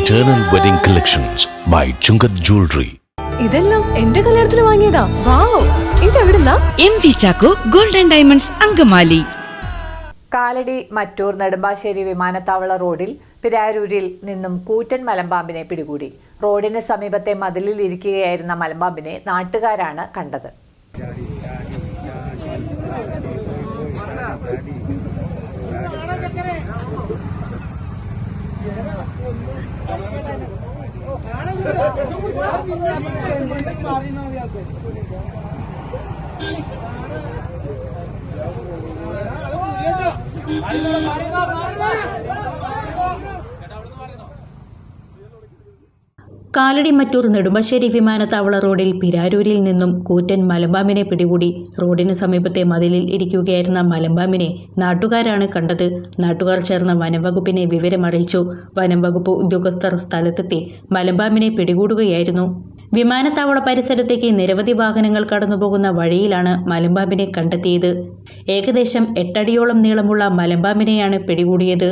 Eternal Wedding Collections by Chungat Jewelry. ഇതെല്ലാം എന്റെ കല്യാണത്തിന് വാങ്ങിയതാ. വാവ്, ഇതെവിടുന്നാ? MV Chacko golden diamonds Angamaly. Kalady Mattoor Nedumbassery വിമാനത്താവള റോഡിൽ പിരാരൂരിൽ നിന്നും കൂറ്റൻ മലമ്പാമ്പിനെ പിടികൂടി. റോഡിന് സമീപത്തെ മതിലിൽ ഇരിക്കുകയായിരുന്ന മലമ്പാമ്പിനെ നാട്ടുകാരാണ് കണ്ടത്. കാലടി മറ്റൂർ നെടുമ്പാശ്ശേരി വിമാനത്താവള റോഡിൽ പിരാരൂരിൽ നിന്നും കൂറ്റൻ മലമ്പാമ്പിനെ പിടികൂടി. റോഡിന് സമീപത്തെ മതിലിൽ ഇരിക്കുകയായിരുന്ന മലമ്പാമ്പിനെ നാട്ടുകാരാണ് കണ്ടത്. നാട്ടുകാർ ചേർന്ന വനംവകുപ്പിനെ വിവരമറിയിച്ചു. വനംവകുപ്പ് ഉദ്യോഗസ്ഥർ സ്ഥലത്തെത്തി മലമ്പാമ്പിനെ പിടികൂടുകയായിരുന്നു. വിമാനത്താവള പരിസരത്തേക്ക് നിരവധി വാഹനങ്ങൾ കടന്നുപോകുന്ന വഴിയിലാണ് മലമ്പാമ്പിനെ കണ്ടെത്തിയത്. ഏകദേശം 8 അടിയോളം നീളമുള്ള മലമ്പാമ്പിനെയാണ് പിടികൂടിയത്.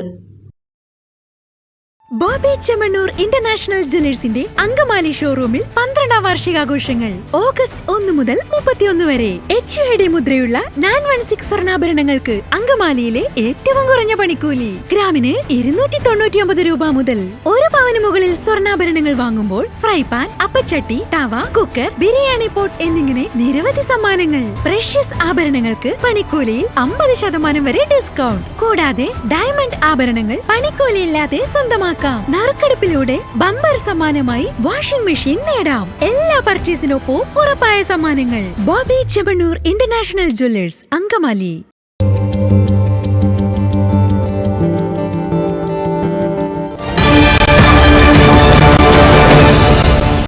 ബോബി ചെമ്മണ്ണൂർ ഇന്റർനാഷണൽ ജ്വല്ലേഴ്സിന്റെ അങ്കമാലി ഷോറൂമിൽ 12ാം വാർഷികാഘോഷങ്ങൾ ഓഗസ്റ്റ് 1 മുതൽ 31 വരെ. HUID മുദ്രയുള്ള 916 സ്വർണ്ണാഭരണങ്ങൾക്ക് അങ്കമാലിയിലെ ഏറ്റവും കുറഞ്ഞ പണിക്കൂലി. ഗ്രാമിന് 299 രൂപ മുതൽ. 1 പവന് മുകളിൽ സ്വർണ്ണാഭരണങ്ങൾ വാങ്ങുമ്പോൾ ഫ്രൈ പാൻ, അപ്പച്ചട്ടി, തവ, കുക്കർ, ബിരിയാണി പോട്ട് എന്നിങ്ങനെ നിരവധി സമ്മാനങ്ങൾ. പ്രഷ്യസ് ആഭരണങ്ങൾക്ക് പണിക്കൂലിയിൽ 50% വരെ ഡിസ്കൗണ്ട്. കൂടാതെ ഡയമണ്ട് ആഭരണങ്ങൾ പണിക്കൂലിയില്ലാതെ സ്വന്തമാക്കാം. നറുക്കെടുപ്പിലൂടെ ബമ്പർ സമ്മാനമായി വാഷിംഗ് മെഷീൻ നേടാം. എല്ലാ പർച്ചേസിനൊപ്പം ഉറപ്പായ സമ്മാനങ്ങൾ. Bobby Chemmanur international Jewellers, Angamaly.